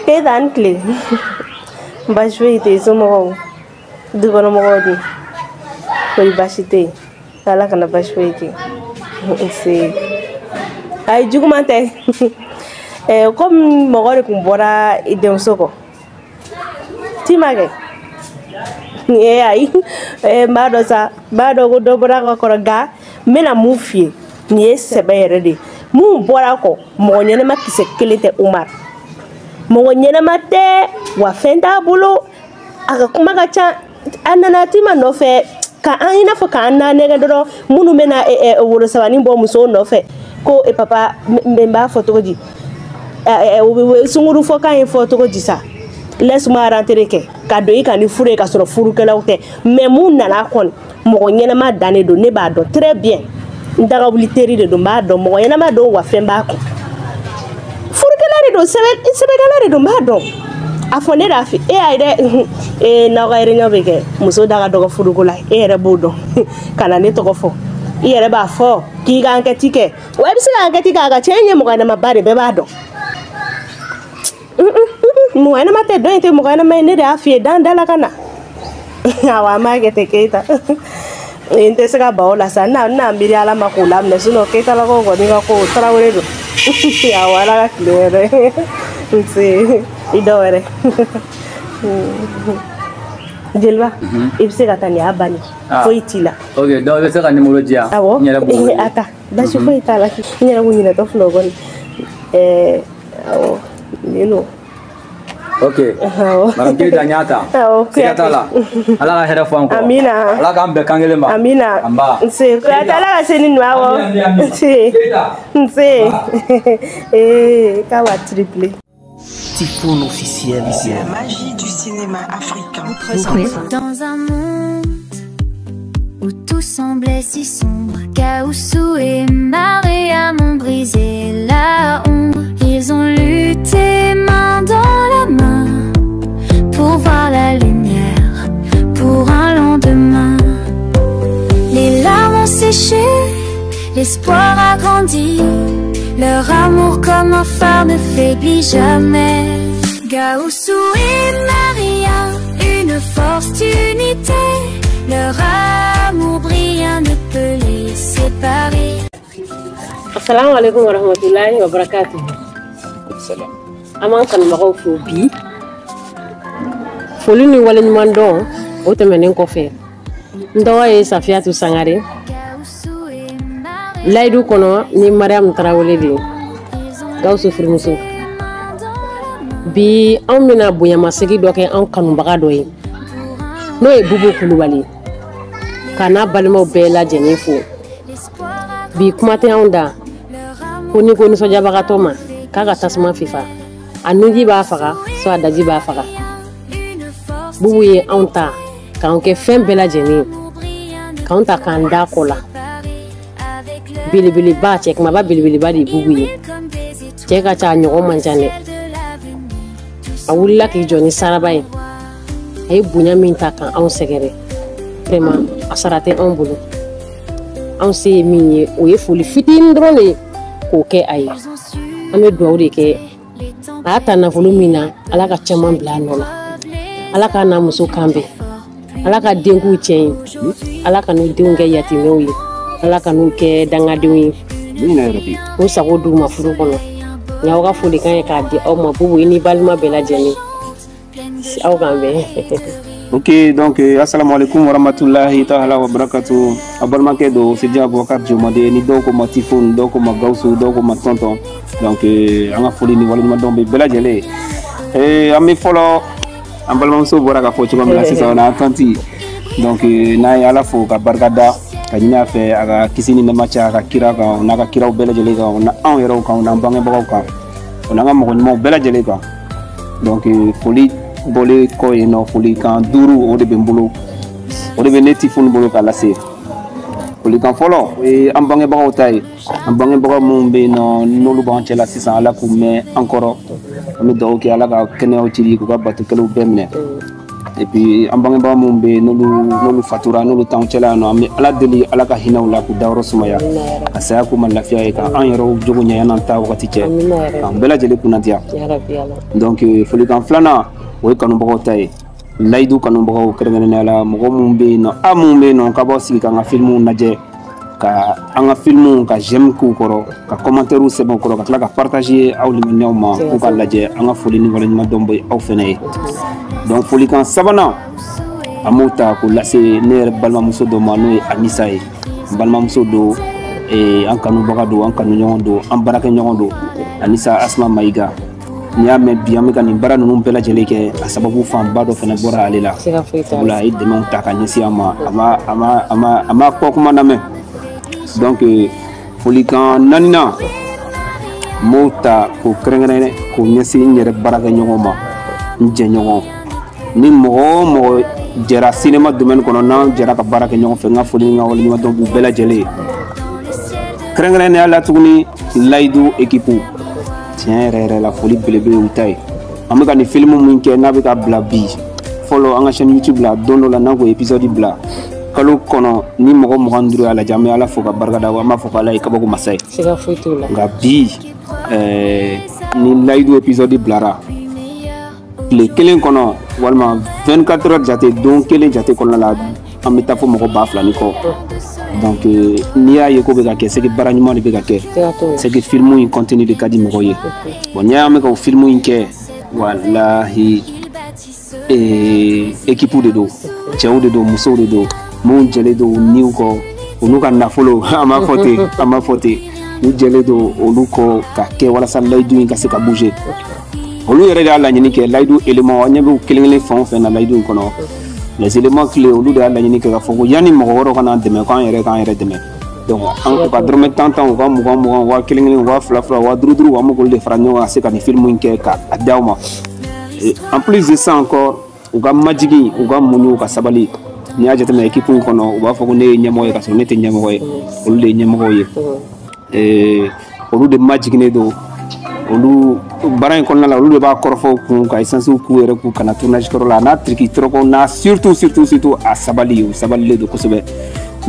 Et dans clé. Bachoué était son mot. De bon mot. Pour y bachiter. Là, qu'on a bachoué. C'est. Aïe, du coup, comme mon kumbora et d'un soko. Timage. Aïe, Madosa, Bado Dobora Koraga, Mena Moufi, Nies Seberede. Mou Borako, mon yenema qui se kelete Umar. Mon yenema te, Wafenda Bulo, Akakumagacha, Ananatima no fe, Ka Aina for Kana Negado, Munumena e Urosavani Bomuso no fe, Ko e papa Memba Fotoji. Sunguru foka en Fotoji sa. Laisse-moi rentrer que cadeau yi kan fure ka soro furu kala ote mais mun nana kon mo nyena ma dane do ne ba do très bien ndaga wuli teri de do ba do mo nyena ma do wa femba ko furu kala do sebe kala do ba do afone rafi e ayde e na ga ire nyobe ke muso daga do furu ko la e re bodo kana ne to ko fo e re ba fo ki ga nkati ke wa bi se ga nkati ga chenye mo ga na mabare be ba do Moana mate doente moana maine de afie dandala kana awa magete keita inte sega baola sana na mbiri ala makula mne suno keita la ko ni ko traweredo awa la klere nse idore Jelba ibse katani abani foitila okay do be sega ni mologia nyara bu ata da shi foitala nyara bu ni to flogon awo nino okay. Madam Keita nyata. Sikata la. Ala ka hera fo ko. Amina. Ala ka ambe kangele ma. Amina. Amba. Nse ko atala ka seni nwawo. Nse. Nse. Kawa triplé. Typhoon officiel. La magie du cinéma africain. Dans un monde où tout semblait si sombre, Gaoussou et Maria m'ont brisé la ombre. Ils ont lutté main dans la main pour voir la lumière, pour un lendemain. Les larmes ont séché, l'espoir a grandi. Leur amour comme un phare ne faiblit jamais. Gaoussou et Maria, une force d'unité. Leur amour brillant ne peut les séparer. Assalamu alaikum wa rahmatullahi wa barakatuh. Salam. Aman kan magaw fo bi. Foli ni wala nyuman don o temenen ko fe. Ndawa e Safiatou Sangare. Laydu kono ni Mariam Traoré di. Gawsu Firmuso. Bi an mina bonya masegi do ke an kanu baga do yi. No e Bubu Kulubali. Kana balmo bela jenifo. Bi kumate onda. Koni ko ni soja baga toma. Kaga tasma fifa anuji ba faga so adaji ba faga bubu ye anta kan ke fem bela jeni kan ta kan da kola bilibili ba check ma ba bilibili ba di bubu ye cheka cha nyogo manjane awulla ki joni sarabai ay bunya min ta kan on segere vraiment asarate on bulu on se minye o ye fuli fitin drone ko ke ay ame duwawu de ke a ta nafolo min na ala ka caman bila nɔ la ala ka na muso kanbɛ ala ka denku cɛn ala ka n'u denw kɛ yatimɛw ye ala ka n'u kɛ dangadenw ye o sago d'u ma furu kɔnɔ ɲaw ka foli kan ye k'a di aw ma Bubu i ni balima bɛɛ lajɛlen aw kan bɛn. Ok, donc assalamu alaikum wa rahmatullahi ta'ala wa barakatuh. Abalmanke do Sedia Boubacar Jomade ni do ko ma Typhoon do ko ma Gawsu do ko ma Tonton. Donc anga foli ni wala ma dombe bela jele. Ami folo abalman so bora ka fo ci ko la sisa na tanti. Donc na yala fo ka barkada ka nya fe aga kisini na macha ka kira ka na ka kira bela jele ka na an yero ka na bange ba ka. On nga mo mo bela jele ka. Donc foli bolé ko eno foli kan duru o de bembolo o de be Typhoon bolo ka lase foli kan folo e ambange ba otay ambange ba mo be no nolu ba chela sisa ala ku me encore mi do ki ala ka kene o tiri ko ba batu kelu bemne et puis an bangebaa mun be n'olu fatura n'olu t'anw cɛla yan nɔ an bɛ ala deli ala ka hinɛw la k'u dayɔrɔ sumaya ka saya k'u ma lafiya ye ka an yɛrɛw jogo ɲɛ yan'an ta wagati cɛ k'an bɛɛ lajɛlen kunnadiya donc folikan filanan o ye kanubagaw ta ye layidu kanubagaw kɛrɛnkɛrɛnnenya la mɔgɔ mun be yen nɔ aw mun be yen nɔ ka bɔ sigi k'an ka filimuw lajɛ ka an ka filimuw ka j'aime k'u kɔrɔ ka commentaire sɛbɛn u kɔrɔ ka tila ka partager aw limaniyaw ma k'u ka lajɛ an ka foli ni waleɲuman dɔn bɛ aw fɛnɛ ye donc folikan sabanan an b'o ta k'o lase ne yɛrɛ balimamuso dɔ ma n'o ye Anisa ye n balimamuso don an kanubaga don an kanuɲɔgɔn don an baarakɛɲɔgɔn don Anisa Asma Mayiga n'i y'a mɛn bi an bɛ ka nin baara ninnu bɛɛ lajɛlen kɛ a sababu fanba dɔ fɛnɛ bɔra ale la sabula a ye dɛmɛw ta ka ɲɛsin an ma a ma kɔ kuma lamɛn donc folikan naaninan n b'o ta k'o kɛrɛnkɛrɛn k'o ɲɛsin n yɛrɛ baarakɛɲɔgɔn ma n jɛɲɔgɔn ni mɔgɔ o mɔgɔ jɛra cinéma domaine kɔnɔ n'an jɛra ka baara kɛ ɲɔgɔn fɛ n ka foli ni n ka waleɲuman dɔn b'u bɛɛ lajɛlen ye kɛrɛnkɛrɛnnenya la tuguni layidu équipe tiɲɛ yɛrɛ yɛrɛ la foli belebele y'u ta ye an bɛ ka nin film min kɛ n'a bɛ ka bila bi fɔlɔ an ka chaîne YouTube la don dɔ la n'an ko épisode bila kalo kɔnɔ ni mɔgɔ 25 y'a lajɛ an bɛ ala fo ka barika da an b'a fɔ k'ala ye kabako masa ye nka bi ni layidu épisode bilara tile kelen kɔnɔ walima 24 heures jate don kelen jate kɔnɔna la an bɛ taa fɔ mɔgɔ 2000 ni kɔ donc n'i y'a ye ko bɛ ka kɛ c'est que baara ɲuman de bɛ ka kɛ c'est que film in contenu de ka di mɔgɔw ye bon n'i y'a mɛn ka o film in kɛ walahi équipe de don cɛw de don musow de don mun jɛlen don niw kɔ olu ka nafolo an b'a fɔ ten u jɛlen don olu kɔ ka kɛ walasa layidu in ka se ka bouger olu yɛrɛ de y'a laɲini kɛ layidu élément an ɲɛ bɛ kelen kelen fɛn o fɛn na layidu in kɔnɔ les éléments clés olu de y'a laɲini kɛ k'a fɔ ko yanni mɔgɔ wɛrɛw ka n'an dɛmɛ k'an yɛrɛ k'an yɛrɛ dɛmɛ donc an ka dɔrɔmɛ 10 u ka 20 wa kelen kelen wa fila wa duuru an bɛ k'olu de fara ɲɔgɔn kan ka se ka nin film in kɛ k'a d'aw ma en plus de ça encore u ka majigin u ka muɲu u ka sabali n'i y'a jateminɛ équipe in kɔnɔ u b'a fɔ ko ne ye ɲɛmɔgɔ ye ka sɔrɔ ne tɛ ɲɛmɔgɔ ye olu de ye ɲɛmɔgɔw ye olu de majiginen don olu baara in kɔnɔna la olu de b'a kɔrɔfɔw kun ka essence k'u yɛrɛ kun kana tournage kɔrɔ la n'a triki tɔrɔkɔ n'a surtout a sabali u sabalilen don kosɛbɛ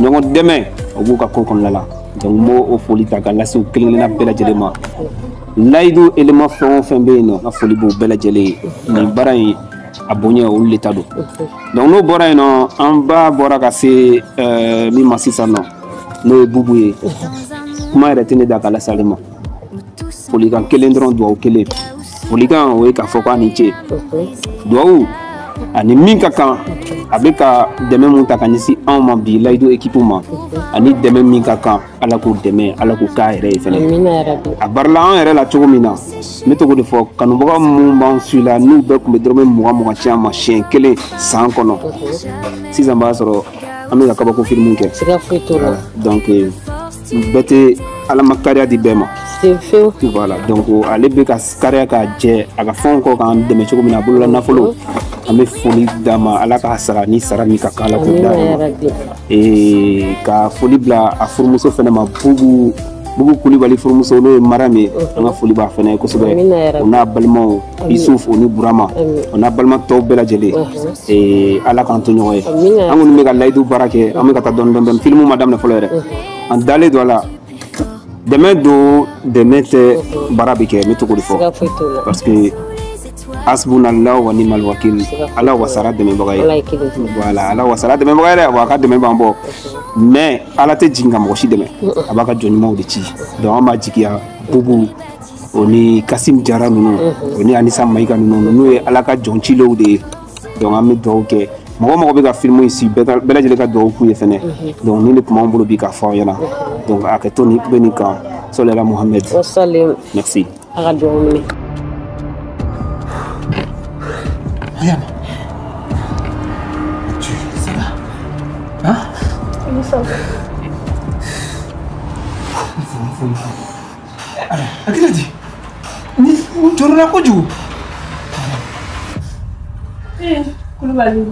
ɲɔgɔn dɛmɛ o b'u ka ko kɔnɔna la donc n b'o o foli ta ka lase u kelen kelenna bɛɛ lajɛlen ma layidu élément fɛn o fɛn bɛ yen nɔ n ka foli b'u bɛɛ lajɛlen ye nin baara in a bonya olu le ta don donc n'o bɔra yen nɔ an ba bɔra ka se min ma sisan nɔ n'o ye bubu ye kuma yɛrɛ tɛ ne da ka lase ale ma folikan kelen dɔrɔn duwawu kelen folikan o ye k'a fɔ k'a ni ce duwawu ani min ka kan a bɛ ka dɛmɛ mun ta ka ɲɛsin anw ma bi layidu équipe ma ani dɛmɛ min ka kan ala k'o dɛmɛ ala k'o k'a yɛrɛ ye fɛnɛ a barila an yɛrɛ la cogo min na n bɛ to k'o de fɔ kanubaga minnu b'an su la n'u bɛɛ tun bɛ dɔrɔmɛ 20 ci an ma siɲɛ kelen san kɔnɔ sisan b'a sɔrɔ an bɛ ka kabako film kɛ donc bɛɛ tɛ ala ma kariya di bɛɛ ma voilà donc ale bɛ ka kariya ka jɛ a ka fɛnw kɔ k'an dɛmɛ cogo min na a bolola nafolo an bɛ foli d'a ma ala k'a sara ni sara min ka kan ala k'o d'a ma ka foli bila a furumuso fɛnɛ ma bubu kulibali furumuso n'o ye maram ye an ka foli b'a fɛnɛ ye kosɛbɛ o n'a balimaw Isuf o ni Burama o n'a balima tɔw bɛɛ lajɛlen ala k'an to ɲɔgɔn ye an kɔni bɛ ka layidu baara kɛ an bɛ ka taa dɔɔni filimu ma daminɛ fɔlɔ yɛrɛ an dalen don a la dɛmɛ don dɛmɛ tɛ baara bɛ kɛ n bɛ to k'o de fɔ parce que hasbunallahu wa ni'mal wakil ala wasara dɛmɛbaga ye voilà ala wasara dɛmɛbaga ye dɛ wa a ka dɛmɛ b'an bɔ mais ala tɛ jigin ka mɔgɔ si dɛmɛ a b'a ka jɔn ɲumanw de ci donc an b'a jigiya bubu o ni Kasim Jara ninnu o ni Anisa Mayiga ninnu n'u ye ala ka jɔn cilenw de ye donc an bɛ dugawu kɛ mɔgɔ mɔgɔ bɛ ka film in si bɛɛ lajɛlen ka dugawu k'u ye fɛnɛ donc ni ne tun b'an bolo bi k'a fɔ aw ɲɛna donc a kɛ to ni bɛ nin kan Solela Mohamed merci a ka dugawu minɛ Mariam, ça va? Hein? Oui, ça va. Alors, à qui l'a dit? Tu as quoi, Jou? Eh, Koulibaly.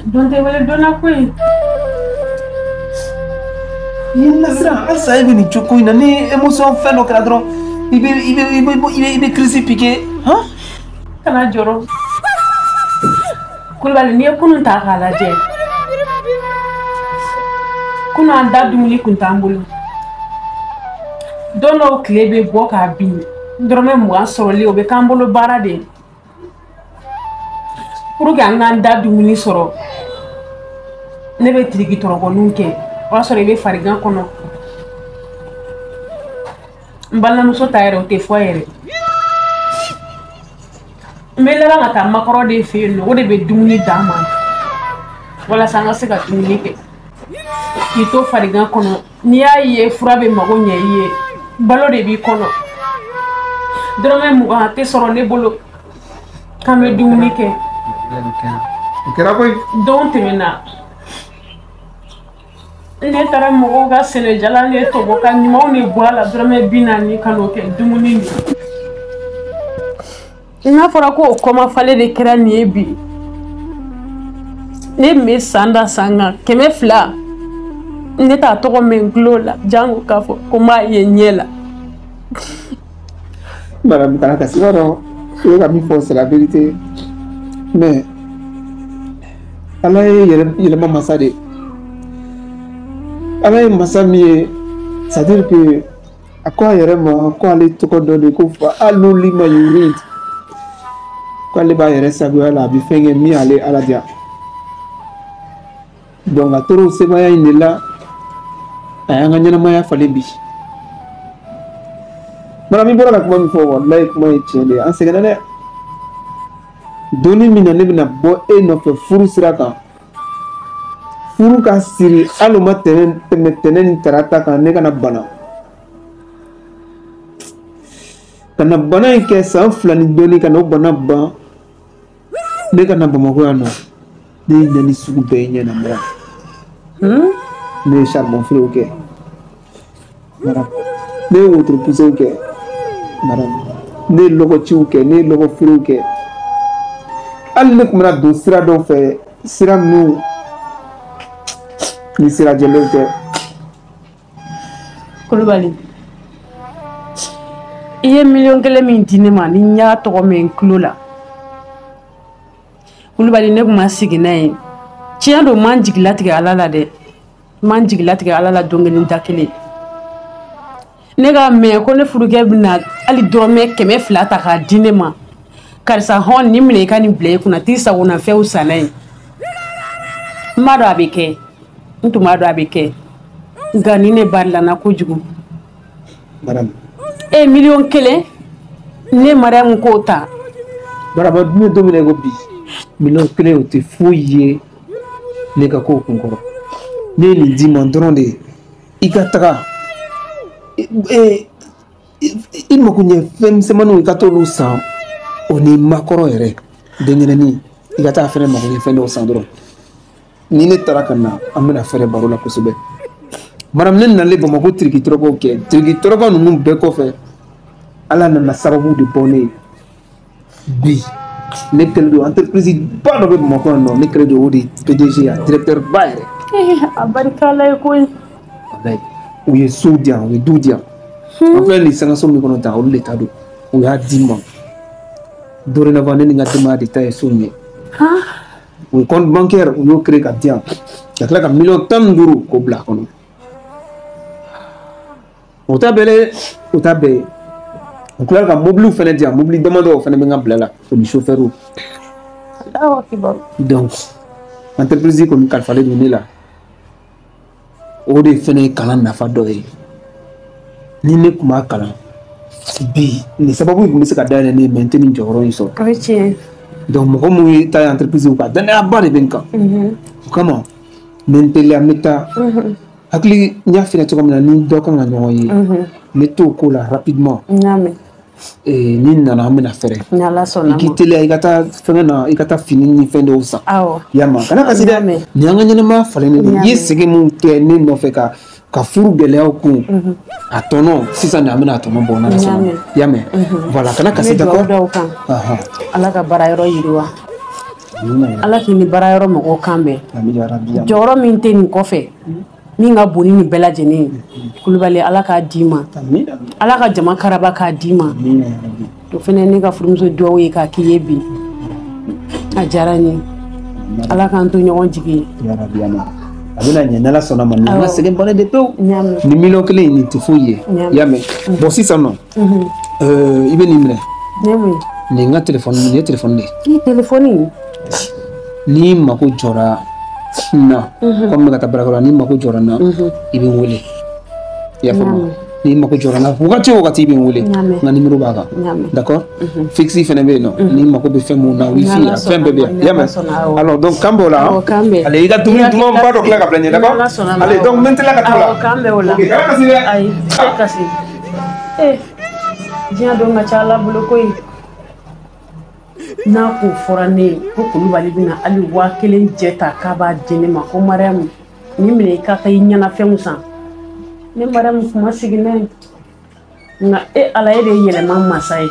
Don't they will do not quit? Il n'a pas ça, il vient de choquer, il n'a ni émotion fait le cadre. Il est crisé piqué. Hein? Kana joro. Kulubali n'i ye kunun ta k'a lajɛ kunun an da dumuni kun t'an bolo don dɔw tile bɛ bɔ k'a bin dɔrɔmɛ 20 sɔrɔli o bɛ k'an bolo baara de pour que an k'an da dumuni sɔrɔ ne bɛ tiriki tɔrɔkɔninw kɛ o y'a sɔrɔ i bɛ farigan kɔnɔ n balimamuso ta yɛrɛ o tɛ fɔ yɛrɛ n bɛ laban ka taa makɔrɔ de fɛ yen nɔ o de bɛ dumuni d'an ma walasa an ka se ka dumuni kɛ k'i to farigan kɔnɔ n'i y'a ye fura bɛ mago ɲɛ i ye balo de b'i kɔnɔ dɔrɔmɛ 20 tɛ sɔrɔ ne bolo k'an bɛ dumuni kɛ don tɛmɛna ne taara mɔgɔw ka sɛnɛjalan ne tɔgɔ ka ɲumanw de bɔ a la dɔrɔmɛ 40 ka n'o kɛ dumuni ye n'a fɔra ko o kɔmafale de kɛra nin ye bi ne tun bɛ san da san kan 200 ne t'a tɔgɔ mɛn tulo la jango k'a fɔ ko n b'a ye ɲɛ la. Madame Tarakasi, alors, je vais vous c'est la vérité. Mais, Allah il est massa de. Allah est massa mieux. C'est-à-dire que, à quoi il y a à quoi aller tout donner, quoi, à l'eau lima yurid. Quoi les bailleurs savoir la bifenge mi aller à la dia. Donc, à tout ce moyen il est là. À un gagnant moyen fallait bi. Madame Bora kuma mi fo wallahi kuma ye tiɲɛ an sɛgɛnna dɛ doni min na ne bɛna bɔ e nɔfɛ furu sira kan furu ka siri hali o ma tɛmɛ tɛnɛ ni tarata kan ne kana bana in kɛ san 2 ni dɔɔni ka na o bana ban ne kana Bamakɔ yan nɔ ne ye ɲani sugu bɛɛ ye ɲɛnamɔgɔ ne ye charbon feerew kɛ madame ne ye wotoro pusew kɛ madame ne ye lɔgɔciw kɛ ne ye lɔgɔ feerew kɛ hali ne tun bɛna don sira dɔw fɛ sira minnu ni sira jɛlenw tɛ. Kulubali i ye 1,000,000 min di ne ma ni n y'a tɔgɔ mɛn n tulo la Kulubali ne tun ma sigi n'a ye tiɲɛ don man jigi latigɛ Ala la dɛ man jigi latigɛ Ala la don kelen da kelen ne ka mɛn ko ne furukɛ bɛna hali dɔrɔmɛ 200 ta k'a di ne ma karisa hɔn ni minɛ i ka nin bila i kunna t'i sagona fɛnw san n'a ye n b'a dɔn a bɛ kɛ n tun b'a dɔn a bɛ kɛ nka ni ne barilana kojugu madame 1,000,000 ne Mariam k'o ta baraba dun don min na ko bi 1,000,000 o tɛ foyi ye ne ka kow kun kɔrɔ ne ye nin d'i ma dɔrɔn de i ka taga i mako ɲɛ fɛn misɛnmaninw i ka t'olu san o ni makɔrɔ yɛrɛ denkɛnɛni i ka taa fɛnɛ mako ɲɛ fɛn dɔw san dɔrɔn ni ne taara ka na an bɛna fɛrɛ baro la kosɛbɛ madame ne nalen Bamakɔ tiriki tɔrɔkɔw kɛ tiriki tɔrɔkɔ ninnu bɛɛ kɔfɛ Ala nana sababu de bɔ ne ye bi ne kɛlen don entreprise ba dɔ bɛ Bamakɔ yan nɔ ne kɛlen don o de PDG a directeur ba yɛrɛ a barika Ala ye koyi u ye sow di yan u ye du di yan an filɛ nin sankaso min kɔnɔ tan olu de ta don u y'a di ma dorénavant ne ni n ka denbaya de ta ye so in ye u ye compte bancaire u y'o créé ka di yan ka tila ka 15,000,000 k'o bila a kɔnɔ o ta bɛɛ dɛ o ta bɛɛ ye u tila ka mobiliw fɛnɛ di yan mobili damadɔ fɛnɛ bɛ n ka bila la o ni chauffeur donc entreprise kɔni kalifalen don ne la o de fɛnɛ ye kalan nafa dɔ ye ni ne tun b'a kalan bi nin sababu tun bɛ se ka dayɛlɛ ne ye mais n tɛ nin jɔyɔrɔ in sɔrɔ o ye tiɲɛ donc mɔgɔ minnu ye ta ye entreprise kan danayaba de bɛ n kan o kama n bɛ n teliya n bɛ taa hakili n y'a f'i ɲɛna cogo min na ni dɔ kan ka ɲɔgɔn ye n bɛ t'o ko la rapidement ni nana an bɛna fɛrɛ i k'i teliya i ka taa fɛngɛ na i ka taa fini ni fɛn dɔw san yama kana kasi dɛ nin y'an ka ɲɛnɛmaya falen de i ye sɛgɛn min kɛ ne nɔfɛ ka furu gɛlɛyaw kun a tɔnɔ sisan an bɛna a tɔnɔ bɔ n'ala sɔnna y'a mɛn voilà kana kasi d'accord Ala ka baara yɔrɔ yiriwa Ala k'i ni baara yɔrɔ mɔgɔw kan bɛn jɔyɔrɔ min tɛ nin kɔfɛ min ka bon ni nin bɛɛ lajɛlen ye Kulubali Ala k'a d'i ma Ala ka jama karaba k'a d'i ma o fana ne ka furumuso dugawu ye k'a k'i ye bi a diyara n ye ala k'an to ɲɔgɔn jigi ya rabbi ama a bɛna ɲɛ n'ala sɔnna ma nin ka sɛgɛn bannen de pewu ni miliyɔn kelen nin tɛ foyi ye i y'a mɛn bon sisan nɔ i bɛ nin minɛ nin ka telefɔni nin ye telefɔni de ye telefɔni n'i mako jɔra na komi ka taa barakɛyɔrɔ la n'i mako jɔra na i bɛ n wele i y'a faamu n'i mako jɔra na wagati o wagati i bɛ n wele n ka numéro b'a kan d'accord fixe fɛnɛ bɛ yen nɔ n'i mako bɛ fɛn mun na wifi a fɛn bɛɛ bɛ yan i y'a mɛn alors donc kan b'o la allez i ka dumuni dumanba dɔ tila ka bila ɲɛ d'accord allez donc n bɛ n teliya ka t'o la kan bɛ o la ok kana kasi dɛ ayi tɛ kasi diɲɛ don ka ca ala bolo koyi n'a ko fɔra ne ye ko kulubali bɛna hali 1000 jɛ ta k'a b'a di ne ma ko mariamu ni minɛ i k'a ka i ɲɛnafɛnw san ne mariamu kuma sigi ne nka ala e de ye yɛlɛma masa ye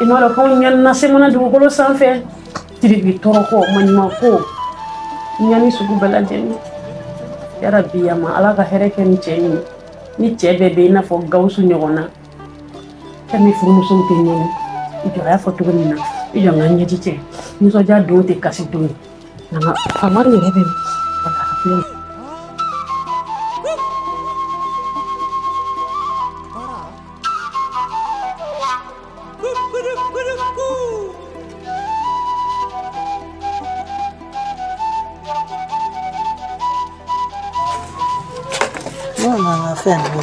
i m'a dɔn k'anw ɲanina semana dugukolo sanfɛ tiriki tɔɔrɔko maɲumanko ɲani sugu bɛɛ lajɛlen yarabi yama ala ka hɛrɛ kɛ ni cɛ in ye ni cɛ bɛɛ bɛ i n'a fɔ gawusu ɲɔgɔn na kɛ min furumusow tɛ ɲɛni i jɔ a y'a fɔ cogo min na i jɔ n ka ɲɛji cɛ nisɔndiya don tɛ kasi don ye nka famari yɛrɛ bɛ wala a filɛ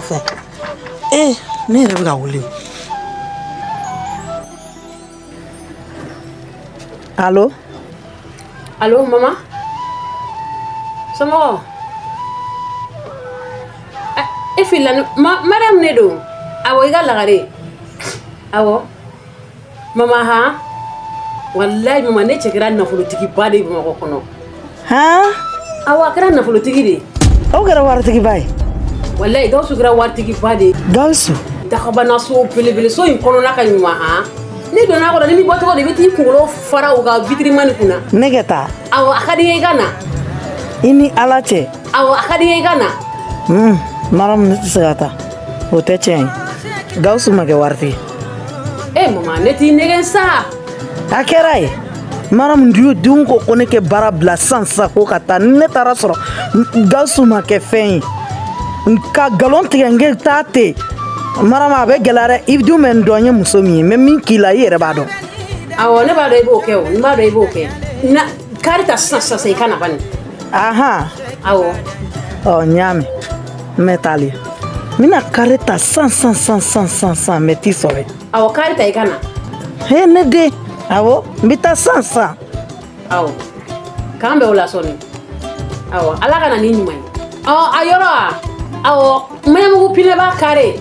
fɛn ne yɛrɛ bɛ ka wele allo allo mama somɔgɔ e filila madame ne don awɔ i ka lagare awɔ mama han wallahi mama ne cɛ kɛra nafolotigiba de ye Bamakɔ kɔnɔ awɔ a kɛra nafolotigi de aw kɛra waritigiba ye wallahi Gawusu kɛra waritigiba de Gawusu dakabanaso belebele so in kɔnɔna ka ɲuman han ne donna kɔnɔ ni mi bɔ tɔgɔ de i bɛ t'i kunkolo fara u ka vitrine kunna ne kɛ taa awɔ a ka di n ye i ka na i ni ala cɛ awɔ a ka di n ye i ka na maramu ne tɛ se ka taa o tɛ tiɲɛ ye Gawusu ma kɛ waritigi mama ne t'i nɛgɛn sa a kɛra ye maramu denw ko ne kɛ baara bila sisan ko ka taa ni ne taara sɔrɔ Gawusu ma kɛ fɛn ye ka galon tigɛ n kɛ taa ten maramu a bɛ gɛlɛya dɛ i dun bɛ n dɔn n ye muso min ye mɛ min k'i la i yɛrɛ b'a dɔn awɔ ne b'a dɔn i b'o kɛ o n b'a dɔn i b'o kɛ na kari ta sisan i ka na bani awɔ n y'a mɛn n bɛ taali n bɛna kari ta san mɛ t'i sɔrɔ awɔ kari ta i ka na ne den awɔ n bɛ taa san awɔ k'an bɛ o la sɔni awɔ ala ka na ni ɲuman ye a yɔrɔ awɔ maɲamugu pinɛ b'a kare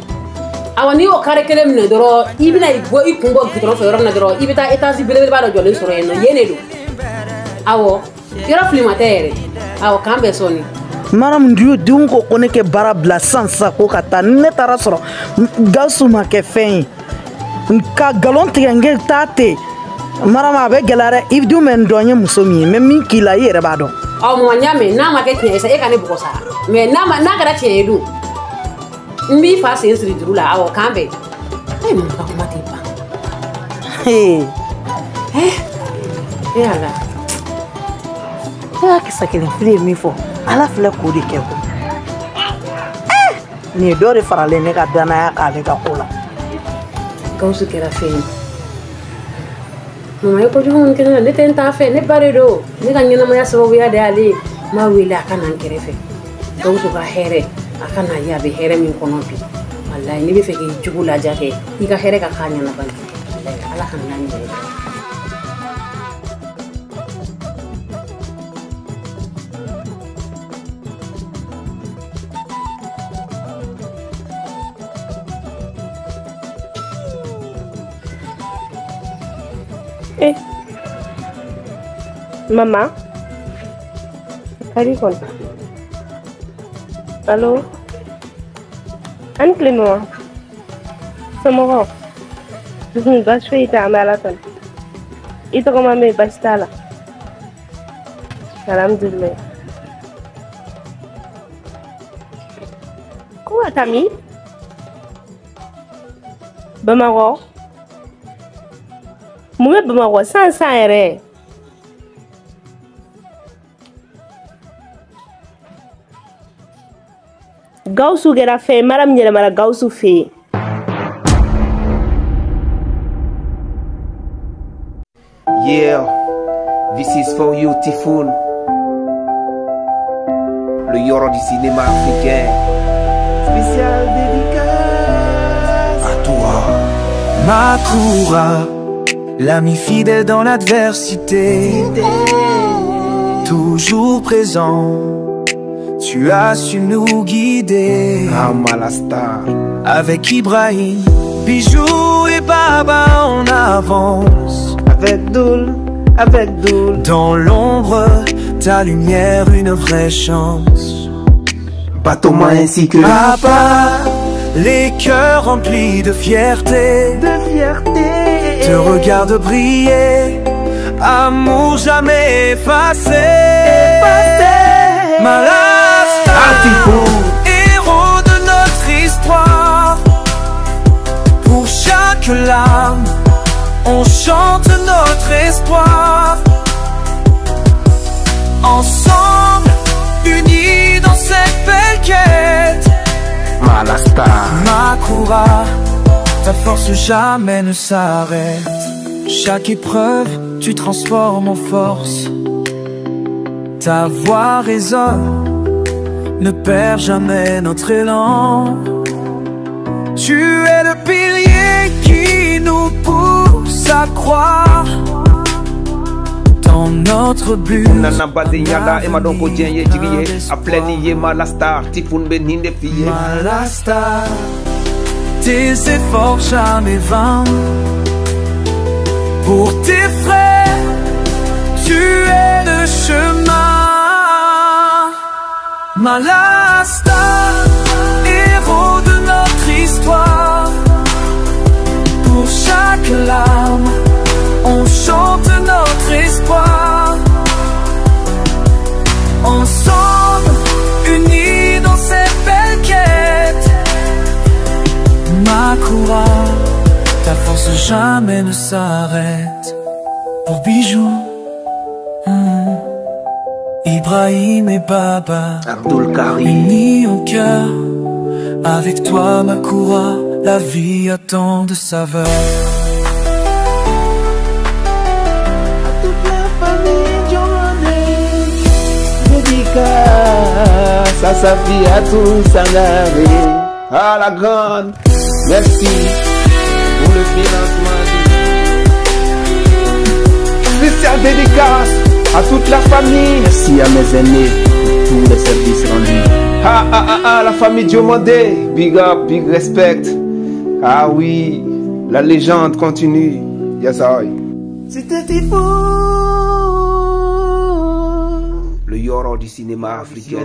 awɔ n'i y'o kare kelen minɛ dɔrɔn i bɛna i kun bɔ gudɔrɔn fɛ yɔrɔ min na dɔrɔn i bɛ taa étage belebeleba dɔ jɔlen sɔrɔ yen nɔ yen de don awɔ yɔrɔ filima tɛ yɛrɛ awɔ k'an bɛɛ sɔni maramu denw ko ne kɛ baara bila sisan ko ka taa ni ne taara sɔrɔ Gawusu ma kɛ fɛn ye ka galon tigɛ n kɛ taa ten maramu a bɛ gɛlɛya dɛ i dun bɛ n dɔn n ye muso min ye mɛ min k'i la i yɛrɛ b'a dɔn mama n y'a mɛn n'a ma kɛ tiɲɛ ye sa e ka ne bugɔ sa mɛ n'a kɛra tiɲɛ ye dun n b'i fa sen siri juru la awɔ k'an bɛɛ mun ka kuma tɛ ban ala y'a kisɛ kelen fili ye min fɔ ala filɛ k'o de kɛ ko nin ye dɔ de faralen ne ka danaya k'ale ka ko la Gawusu kɛra fɛn ye mama ye kojugu min kɛ ne la ne tɛ n t'a fɛ ne ba de don ne ka ɲɛnamaya sababuya de y'ale ye n b'a wele a ka na n kɛrɛfɛ Gawusu ka hɛrɛ a ka na ye a bɛ hɛrɛ min kɔnɔ bi walayi ne bɛ fɛ k'i jugu laja kɛ i ka hɛrɛ ka k'a ɲɛna bani ala ka na ni yɛrɛ Mama, kari kon. Allo, an klinwa. Semua. Gas fee ita amalatan. Itu kau mami bastala. Alhamdulillah. Kuat kami. Bamakɔ. Mun bɛ Bamakɔ san yɛrɛ Gawusu kɛra fɛn Mariam yɛlɛmara Gawusu fɛ yen. Yeah, this is for you, Typhoon. Le Yoro du cinéma africain. Spécial dédicace à toi. Makura, l'ami fidèle dans l'adversité, toujours présent, tu as su nous guider. Malastar. Avec Ibrahim, Bijou et Baba on avance. Avec Doul, dans l'ombre, ta lumière une vraie chance. Batoma ainsi que Papa, les cœurs remplis de fierté, te regardent briller, amour jamais effacé. Malastar, héros de notre histoire, pour chaque larme on chante notre espoir. Ensemble, unis dans cette belle quête. Malastar. Makura, ta force jamais ne s'arrête. Chaque épreuve, tu transformes en force. Ta voix résonne, ne perds jamais notre élan. Tu es le pilier qui nous pousse à croire dans notre but. Malastar, tes efforts jamais vains. Pour tes frères, tu es le chemin. Malastar, héros de notre histoire. Pour chaque larme, on chante notre espoir. Ensemble, unis dans cette belle quête. Makura, ta force jamais ne s'arrête. Pour Bijou, Ibrahim et Baba, Abdul Karim, unis en cœur. Avec toi, Makura, la vie a tant de saveur. Ça s'appuie à tout Sangaré. À la grande, merci pour le financement. Spécial dédicace à toute la famille. Merci à mes aînés pour tous les services rendus. La famille Diomandé, big up, big respect. Ah oui, la légende continue. Yes, I. C'était Typhoon, le Yoro du cinéma africain.